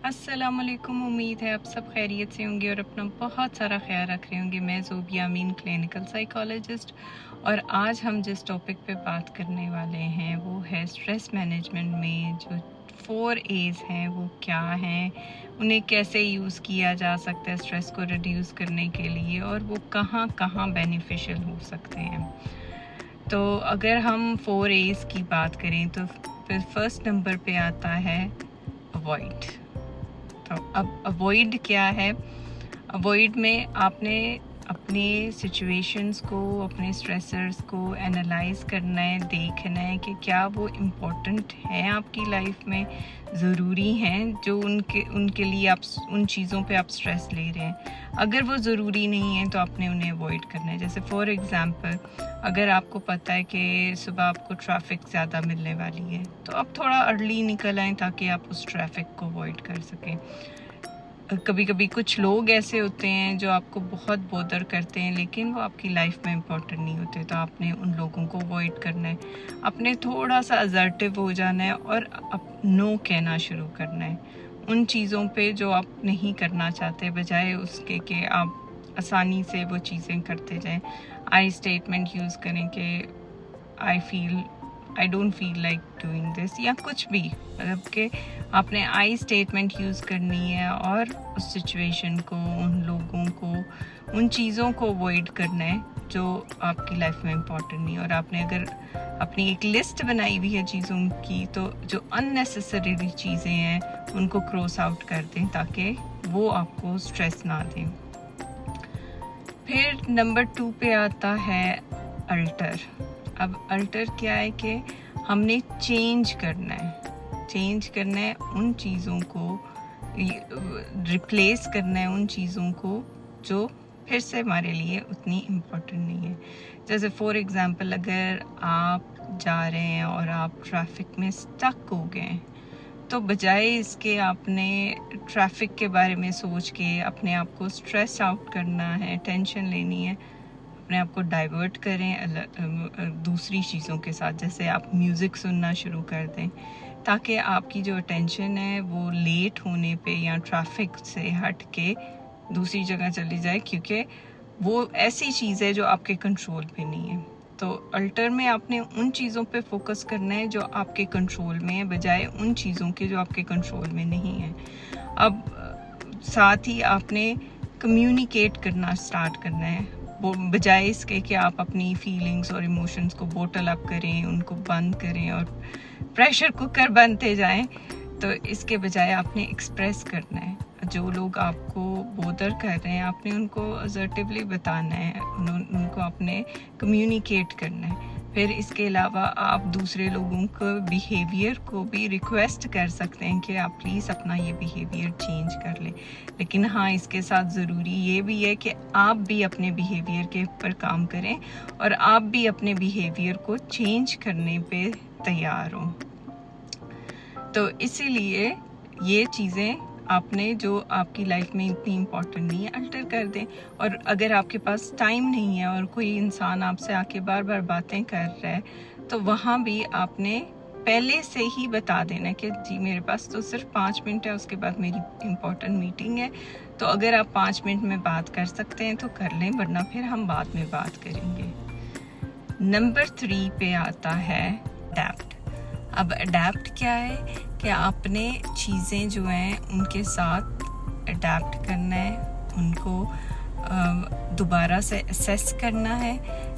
अस्सलामुअलैकुम। उम्मीद है आप सब खैरियत से होंगे और अपना बहुत सारा ख्याल रख रहे होंगे। मैं ज़ोबिया अमीन, क्लिनिकल साइकोलॉजिस्ट, और आज हम जिस टॉपिक पे बात करने वाले हैं वो है स्ट्रेस मैनेजमेंट में जो 4 A's हैं वो क्या हैं, उन्हें कैसे यूज़ किया जा सकता है स्ट्रेस को रिड्यूस करने के लिए, और वो कहाँ कहाँ बेनिफिशियल हो सकते हैं। तो अगर हम 4 A's की बात करें तो फिर फर्स्ट नंबर पे आता है अवॉइड। तो अब अवॉइड क्या है? अवॉइड में आपने अपने सिचुएशंस को, अपने स्ट्रेसर्स को एनालाइज करना है, देखना है कि क्या वो इम्पोर्टेंट हैं आपकी लाइफ में, ज़रूरी हैं जो उनके लिए आप उन चीज़ों पे आप स्ट्रेस ले रहे हैं। अगर वो ज़रूरी नहीं है तो आपने उन्हें अवॉइड करना है। जैसे फॉर एग्ज़ाम्पल, अगर आपको पता है कि सुबह आपको ट्रैफिक ज़्यादा मिलने वाली है तो आप थोड़ा अर्ली निकल आएँ ताकि आप उस ट्रैफिक को अवॉइड कर सकें। कभी कभी कुछ लोग ऐसे होते हैं जो आपको बहुत बोदर करते हैं लेकिन वो आपकी लाइफ में इम्पोर्टेंट नहीं होते, तो आपने उन लोगों को अवॉइड करना है। आपने थोड़ा सा असर्टिव हो जाना है और नो कहना शुरू करना है उन चीज़ों पे जो आप नहीं करना चाहते, बजाय उसके कि आप आसानी से वो चीज़ें करते जाएं। आई स्टेटमेंट यूज़ करें कि I don't feel like doing this, या कुछ भी, मतलब कि आपने आई स्टेटमेंट यूज़ करनी है और उस सिचुएशन को, उन लोगों को, उन चीज़ों को अवॉइड करना है जो आपकी लाइफ में इम्पोर्टेंट नहीं। और आपने अगर अपनी एक लिस्ट बनाई हुई है चीज़ों की तो जो अननेसेसरी चीज़ें हैं उनको क्रॉस आउट कर दें ताकि वो आपको स्ट्रेस ना दें। फिर नंबर 2 पे आता है अल्टर। अब अल्टर क्या है कि हमने चेंज करना है उन चीज़ों को, रिप्लेस करना है उन चीज़ों को जो फिर से हमारे लिए उतनी इम्पोर्टेंट नहीं है। जैसे फॉर एग्ज़ाम्पल, अगर आप जा रहे हैं और आप ट्रैफिक में स्टक हो गए तो बजाय इसके आपने ट्रैफिक के बारे में सोच के अपने आप को स्ट्रेस आउट करना है, टेंशन लेनी है, अपने आप को डाइवर्ट करें दूसरी चीज़ों के साथ। जैसे आप म्यूज़िक सुनना शुरू कर दें ताकि आपकी जो अटेंशन है वो लेट होने पे या ट्रैफिक से हट के दूसरी जगह चली जाए, क्योंकि वो ऐसी चीज़ है जो आपके कंट्रोल पे नहीं है। तो अल्टर में आपने उन चीज़ों पे फोकस करना है जो आपके कंट्रोल में है, बजाय उन चीज़ों के जो आपके कंट्रोल में नहीं है। अब साथ ही आपने कम्युनिकेट करना स्टार्ट करना है, बजाय इसके कि आप अपनी फीलिंग्स और इमोशंस को बोटल अप करें, उनको बंद करें और प्रेशर कुकर बनते जाएं। तो इसके बजाय आपने एक्सप्रेस करना है। जो लोग आपको बोदर कर रहे हैं आपने उनको असर्टिवली बताना है, उनको आपने कम्युनिकेट करना है। फिर इसके अलावा आप दूसरे लोगों को बिहेवियर को भी रिक्वेस्ट कर सकते हैं कि आप प्लीज़ अपना ये बिहेवियर चेंज कर लें। लेकिन हाँ, इसके साथ ज़रूरी ये भी है कि आप भी अपने बिहेवियर के ऊपर काम करें और आप भी अपने बिहेवियर को चेंज करने पे तैयार हों। तो इसीलिए ये चीज़ें आपने जो आपकी लाइफ में इतनी इम्पोर्टेंट नहीं है अल्टर कर दें। और अगर आपके पास टाइम नहीं है और कोई इंसान आपसे आके बार बार बातें कर रहा है तो वहाँ भी आपने पहले से ही बता देना कि जी मेरे पास तो सिर्फ 5 मिनट है, उसके बाद मेरी इम्पोर्टेंट मीटिंग है, तो अगर आप 5 मिनट में बात कर सकते हैं तो कर लें, वरना फिर हम बाद में बात करेंगे। नंबर 3 पे आता है अडैप्ट। अब अडैप्ट क्या है कि आपने चीज़ें जो हैं उनके साथ अडैप्ट करना है, उनको दोबारा से असेस करना है।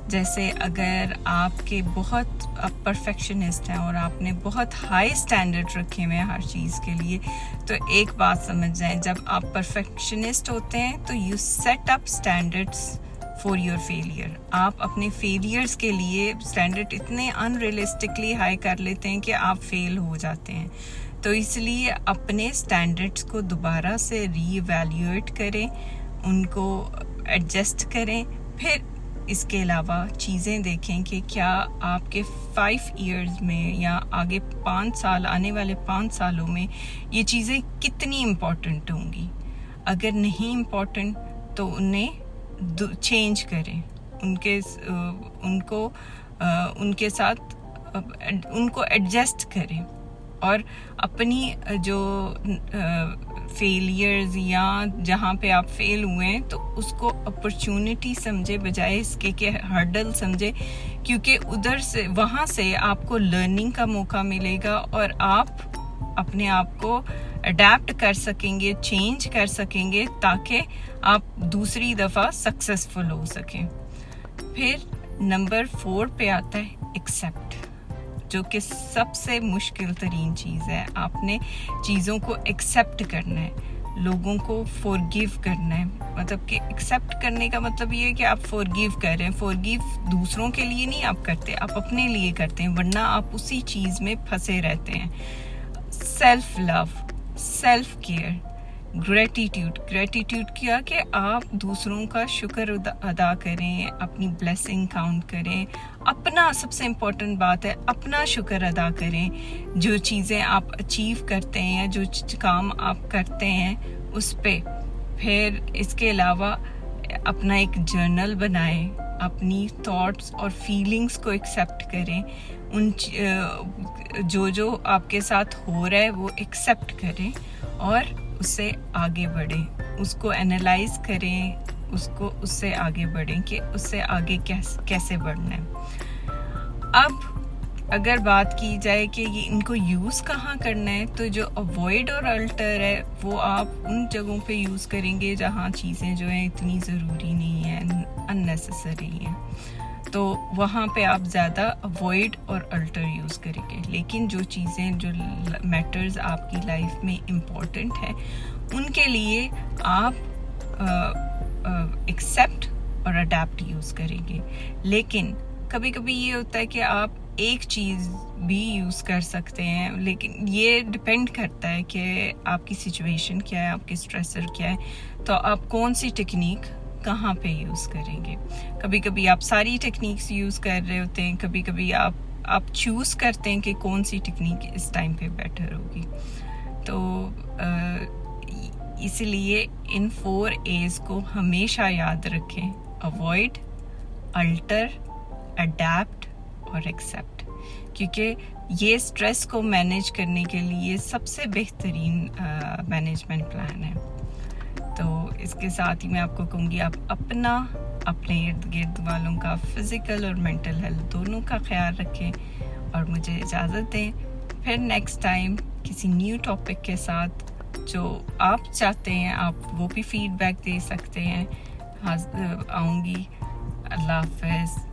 जैसे अगर आपके आप परफेक्शनिस्ट हैं और आपने बहुत हाई स्टैंडर्ड रखे हुए हैं हर चीज़ के लिए, तो एक बात समझ जाएं, जब आप परफेक्शनिस्ट होते हैं तो you set up standards for your failure. आप अपने फेलियर्स के लिए स्टैंडर्ड इतने अनरियलिस्टिकली हाई कर लेते हैं कि आप फेल हो जाते हैं। तो इसलिए अपने स्टैंडर्ड्स को दोबारा से रीइवैल्यूएट करें, उनको एडजस्ट करें। फिर इसके अलावा चीज़ें देखें कि क्या आपके 5 इयर्स में या आगे 5 साल, आने वाले 5 सालों में ये चीज़ें कितनी इम्पोर्टेंट होंगी। अगर नहीं इम्पोर्टेंट तो उन्हें चेंज करें, उनके साथ उनको एडजस्ट करें और अपनी जो फेलियर्स या जहाँ पे आप फेल हुए हैं तो उसको अपॉर्चुनिटी समझे बजाय इसके कि हर्डल समझे, क्योंकि उधर से वहाँ से आपको लर्निंग का मौका मिलेगा और आप अपने आप को अडेप्ट कर सकेंगे, चेंज कर सकेंगे ताकि आप दूसरी दफ़ा सक्सेसफुल हो सकें। फिर नंबर 4 पे आता है एक्सेप्ट, जो कि सबसे मुश्किल तरीन चीज़ है। आपने चीज़ों को एक्सेप्ट करना है, लोगों को फॉरगिव करना है। मतलब कि एक्सेप्ट करने का मतलब ये है कि आप फॉरगिव कर रहे हैं। फॉरगिव दूसरों के लिए नहीं आप करते, आप अपने लिए करते हैं, वरना आप उसी चीज़ में फंसे रहते हैं। Self love, self care, gratitude क्या कि आप दूसरों का शुक्र अदा करें, अपनी ब्लेसिंग काउंट करें, अपना सबसे इम्पोर्टेंट बात है अपना शुक्र अदा करें। जो चीज़ें आप अचीव करते हैं, जो काम आप करते हैं उस पे। फिर इसके अलावा अपना एक जर्नल बनाएं, अपनी थॉट्स और फीलिंग्स को एक्सेप्ट करें। उन जो आपके साथ हो रहा है वो एक्सेप्ट करें और उससे आगे बढ़ें, उसको एनालाइज करें, उससे आगे बढ़ें कि उससे आगे कैसे बढ़ना है। अब अगर बात की जाए कि ये इनको यूज़ कहाँ करना है, तो जो अवॉइड और अल्टर है वो आप उन जगहों पे यूज़ करेंगे जहाँ चीज़ें जो हैं इतनी ज़रूरी नहीं है, अननेसेसरी हैं, तो वहाँ पे आप ज़्यादा अवॉइड और अल्टर यूज़ करेंगे। लेकिन जो चीज़ें जो मैटर्स आपकी लाइफ में इम्पॉर्टेंट है उनके लिए आप एक्सेप्ट और अडेप्ट यूज़ करेंगे। लेकिन कभी कभी ये होता है कि आप एक चीज़ भी यूज़ कर सकते हैं, लेकिन ये डिपेंड करता है कि आपकी सिचुएशन क्या है, आपकी स्ट्रेसर क्या है, तो आप कौन सी टेक्निक कहाँ पे यूज़ करेंगे। कभी कभी आप सारी टेक्निक्स यूज़ कर रहे होते हैं, कभी कभी आप चूज़ करते हैं कि कौन सी टेक्निक इस टाइम पे बेटर होगी। तो इसलिए इन 4 A's को हमेशा याद रखें, अवॉइड, अल्टर, अडेप्ट और एक्सेप्ट, क्योंकि ये स्ट्रेस को मैनेज करने के लिए सबसे बेहतरीन मैनेजमेंट प्लान है। तो इसके साथ ही मैं आपको कहूँगी आप अपने इर्द गिर्द वालों का फिज़िकल और मेंटल हेल्थ दोनों का ख्याल रखें और मुझे इजाज़त दें। फिर नेक्स्ट टाइम किसी न्यू टॉपिक के साथ जो आप चाहते हैं आप वो भी फीडबैक दे सकते हैं। आऊँगी। अल्लाह हाफ़िज़।